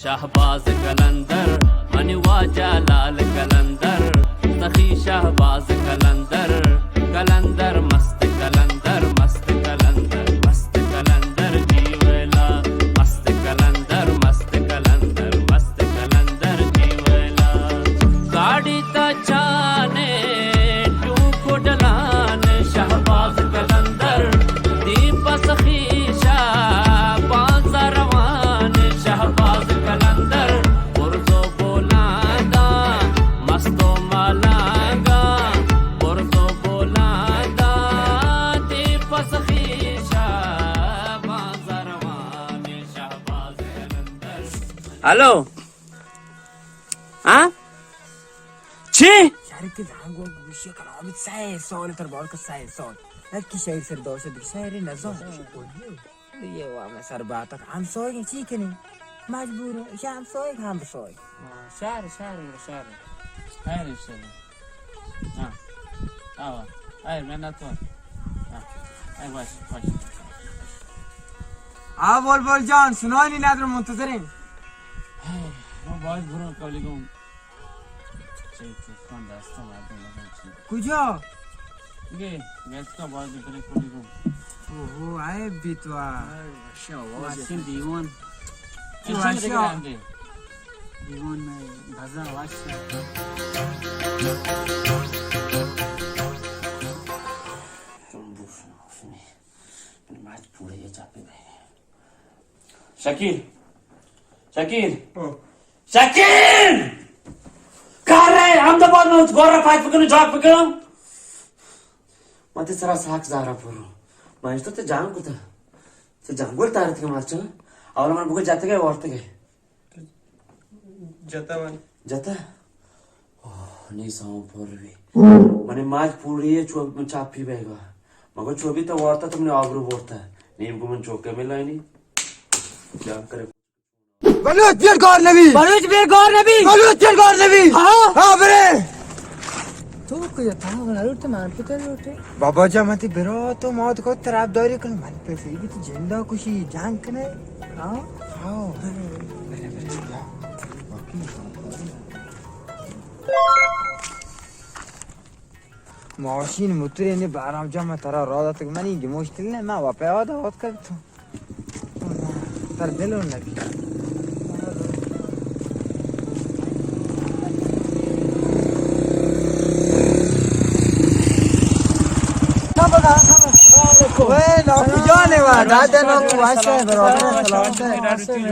शहबाज कलंदर अनिवाजा लाल कलंदर सखी शहबाज कलंदर कलंदर मस्त कलंदर मस्त कलंदर मस्त कलंदर जीवला मस्त कलंदर मस्त कलंदर मस्त कलंदर जीवला गाड़ी तचाने टूको डलान शहबाज कलंदर दीप सखी शहबाज रवान शहबाज कलंदर बुरजो बोलादा मस्तो मलागा बुरजो बोलादा दीप सखी शहबाज रवान शहबाज कलंदर हेलो हाँ छी شركة عنقود والشيخ العبيد ساير صار تربعك الساير صار هكي شاير سر دوشة دك شاير نزون يا وام سر بعتك عم صاير شيكني مجبور يا عم صاير هم صاير شعر خير ان شاء الله هاي من اتوان هاي باش بول جان سنوني نادر منتظرين ما باید برو قبلی گم چه تلفن دستم مردم کجا؟ دیگه گفت باید بری قبلی گم اوه عیب بی تو ماشین دیوان چی واشا؟ دیوان بازار واشا शकील कहाँ रहे अहमदाबाद में गोरा फाइट पकड़ने जॉब पकड़म मते सरा साख जारा पुरो मैं तो जान को था तो जंगल तार थे मारचो और मन बुके जाते गए औरते गए जता ओह नहीं साउ पुरवी मने माज पूरी है चापी बेगा मगर चोबी तो औरता तुमने आगरू बोलता नीम को मन चौके में लाइनी क्या करे बलूच बीर गौर नबी हाँ बरे तो क्या था बलूच तो मान पता लोटे बाबा जा मत बिरो तो मौत को तरफदारी कर मन पे से भी तो जिंदा खुशी जान कने हाँ ماشین موتوری اینی برام جمع ترا را داد که من اینجا مشکل نه من واپس آده کرد تو تر دلون نبی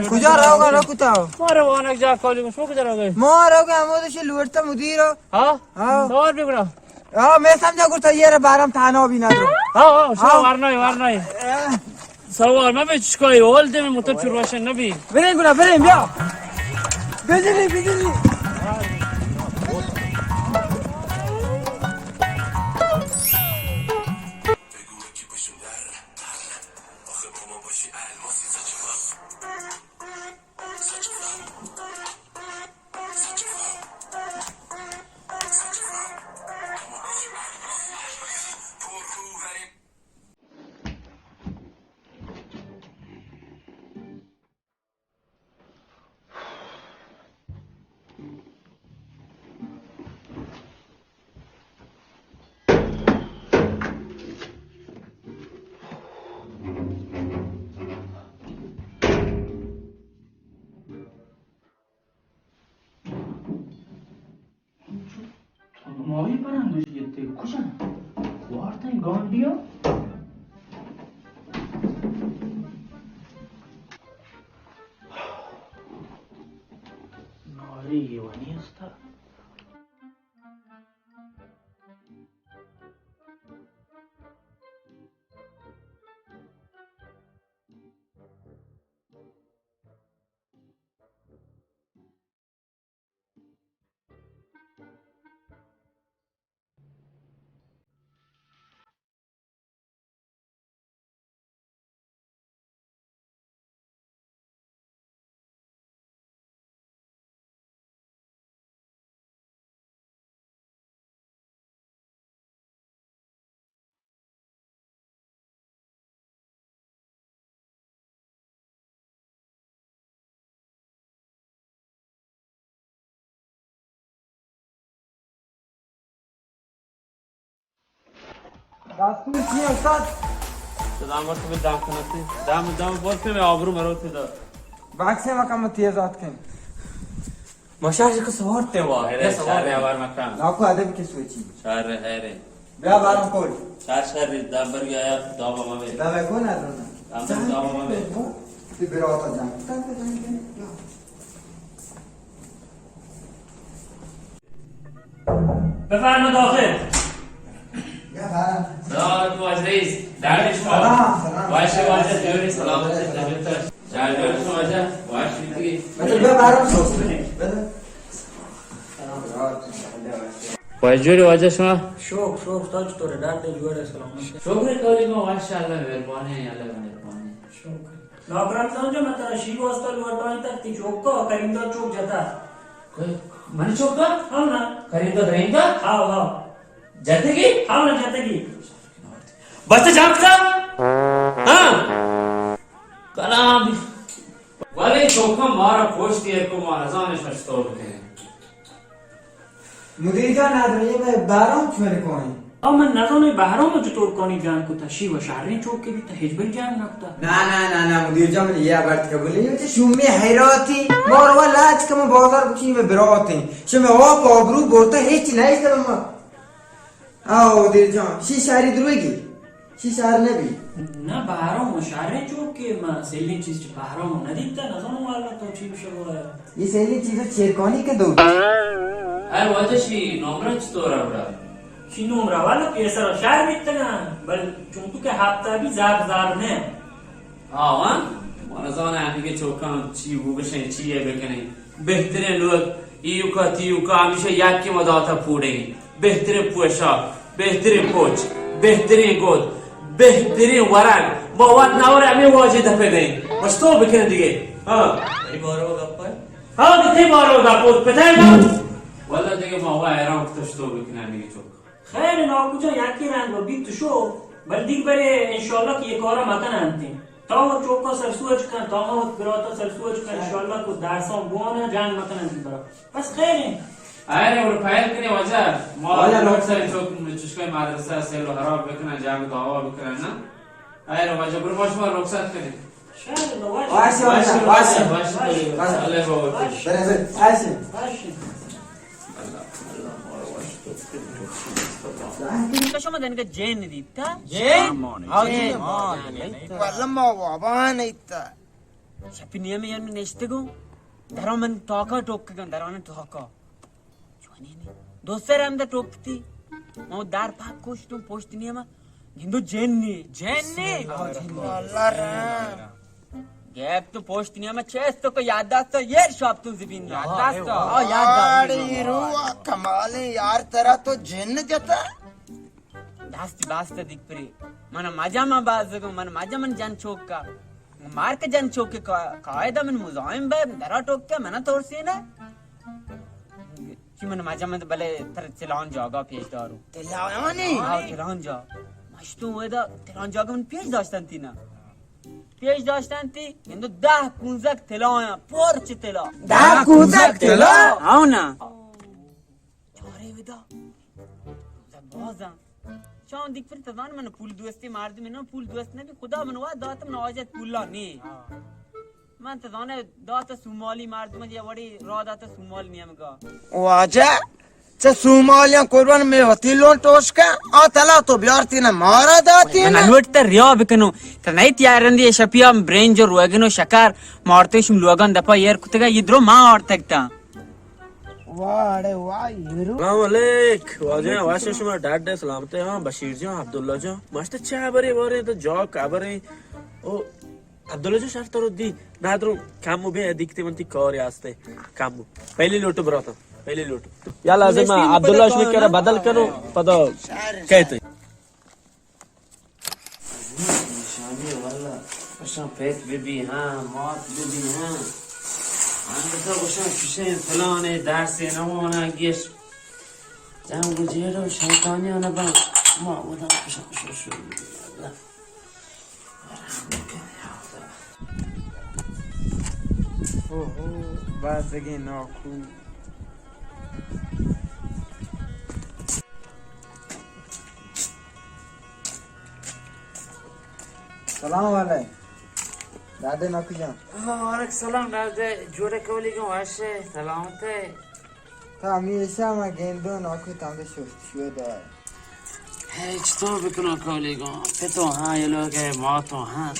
کجا روگا نکوتاو ما روانه جا کالی شما کجا روگه ما روگا همودش لورتا مدیرو ها دور بگم मैं समझा कुछ ये रे बारम थाना भी ना दो شو ورنای سوال ما به چیکاری اول دم موتور چرواشن نبی بریم بیا بزنی Mavi parangoz gitti. Kuzen. Vartay Gandia. Nari Ivanista. دستور چیه استاد؟ صدام وقت به دام کنه دام باز که آبرو مروت ده بکس مکم تیزات کن مشاهده که سوار ته واه سوار یوار مکان لاکو ادب که سوچی شهر هره بیا بارم کول شهر دام برگ آیا دام ما به دم کن ادرنا دام ما به تی براتا جان بفرما داخل بیا بارم سلام علیکم واج رئیس دعوت شما سلام واشه واجه خیلی سلامت طبیعت جای شما واجه واش میگی بده بیا بارم سوس بده واجوری واجه شما شوق تاج تو در جوار سلامت شکر کاری ما ماشاءالله مهربانی الله مهربانی नौकरान समझो मैं तेरा शी वास्ता लौटाई तक ती चौक का करींदा चौक जाता मन चौका हाँ ना करींदा करींदा हाँ जातेगी हाँ ना जातेगी बस जागता हाँ कलाम वाले चौका मारा पोस्ट दिया को मारा जाने शस्त्र होते हैं मुदीर जान आदमी मैं बारम छुरे कोई अब मैं नजर में बाहरों में जो तोड़ कोनी जान को था शी व शारनी चौक के भी था हिजबल जान रखता ना मुदीर जान ये बात कबूल नहीं होती शुम्मी हैराती मोर वाला आज कम बाजार कुछ में बिराती शुम्मी ओ कोबरू बोलता है कि नहीं कलम आओ मुदीर जान शी शारी दुरेगी शी शार ने भी ना बाहरों में शारनी चौक के मां सेलिंग चीज बाहरों में नदी था नजर वाला तो चीज शो है ये सेली चीज चेरकोनी के दो अरे वाजह शी नौकरान चतोरा बड़ा शिनू वाला पेसर शार बितना बल चुंटू के हाथ भी जार ने हाँ मन जाने आने के चौका ची वो बशे ची है बेकने बेहतरीन लोग ईयू का हमेशा याद के मदाता पूडेंगे बेहतरीन पोशाक बेहतरीन पोच बेहतरीन गोद बेहतरीन वरान बहुत नावरे हमें वाजे धपे गए बस तो बेकने दिए हाँ ये बारो गप्पा हाँ कितने बारो गप्पा पता है ना वाला देखे मावा ऐराम तो स्टो बेकने आने के चौका خير انه كنت يحكي عن بيت شو بلديك بري ان شاء الله كي كورا مكان انتي تو چوكا سرسوج كان تو براتا سرسوج كان ان شاء الله كو دارسون بونا جان مكان انتي برا بس خير अरे और फाइल करने वजह मौला लोग सारे चौक चुस्का मदरसा से लो हराब बेकना जाग दावा बेकना ना अरे वजह पर मौज में लोग साथ करे شاهد انه वाश अल्लाह बाबा बराबर आशे شما دنگه جن دیتا والله ما وابان ایتا شپینیه میان می نشتگو درام من تاکا توکگن دران تاکا جوانیه دوستر هم ده توکتی ما در پاک کشتم پشتینیه ما گندو جنی والله رام گپ تو پشتینیه ما چستو که یاد داستا یر شاب تو زبین یاد داستا यार रू कमाल है यार तेरा तो जिन्न जता दास्ती दिखपरी मन मजा में बाजगो मन मजा मन जन चौक का मार के जन चौक के कायदा मन मुजाहिम बे दरा टोक के मना तोरसी ना कि मन मजा में भले तर चलान जागा पेश दारू तिलावानी चलान जा मस्तू वेदा चलान जागा मन पेश दास्तांती ना पेश दास्तांती इंदो 10-15 तिलाया पोर्च तिला 10-15 तिला आओ ना चोरे वेदा बाजा शान दिख फिर तदान मन फूल दोस्ती मार दी मैंने फूल दोस्त ने भी खुदा मनवा दातम नवाजत पुल्ला नी मन तदान दात सुमाली मार दी मुझे बड़ी रा दात सुमाल नियम का वाजा च सुमालिया कुर्बान में होती लोन टोस का आ तला तो बियारती ना मारा दाती ना लुट त रिया बिकनो त नहीं तैयार रंदी शपिया ब्रेन जो रोगनो शकार मारते शुम लोगन दपा यार कुतगा इधरो मां और तकता वाड़े वाह सलाम अलैकुम वाजे वाशे शुमा डाड दे सलामते हां बशीर जी अब्दुल्ला जी मस्त चा बरे बरे तो जॉक काबरे ओ अब्दुल्ला जी शर्त रोदी नादरो कामु बे दिखते मनती कौर यास्ते कामु पहले लोटो बराता पहले लोटो या लाजिम अब्दुल्ला शुमा केरा बदल करो पदो कहते निशानी वाला अच्छा पेट बेबी हां मौत बेबी हां أنا وشان شيء فلاني درسي نوانا جيش جام وجيرو شيطاني أنا با ما ودا شو لا بس اگه ناکو सलाम वाले दादे ना कुछ Alex salam nerede? Jure kavligam ashe salamte. था हमेशा मैं गेंदो ना कुछ तांगे शुरू दा Hiç to bikno kavligam. Peto ha ye log hai mato ha.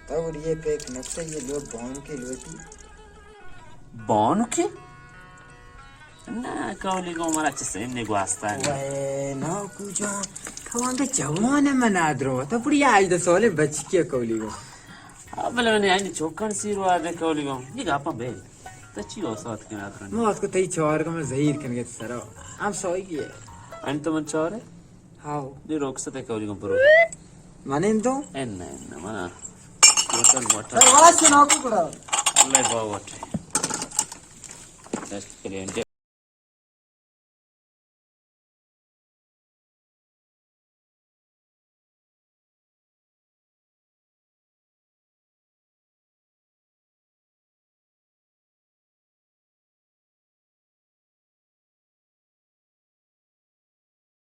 तब ये पे एक नक्शा ये लोग बॉन के लोटी Bonu ki? Na kavligam mara chise ne guasta. वाह ना कुछ कौन के जवान है मना दरो तो पूरी आज तो सोले बच के कौली को Abele ne ani chokan siru ade kavligam. Ni gapa be. Tachi osat ke nadran. मैं उसको तई चौर का मैं जहीर करने के सरो हम सोई की है Ani to man chore? हाँ Ni roksate kavligam puro. माने तो Enna mana. Motan motan. वाला सुनाओ को पड़ा Allah bawote. Just kaliyan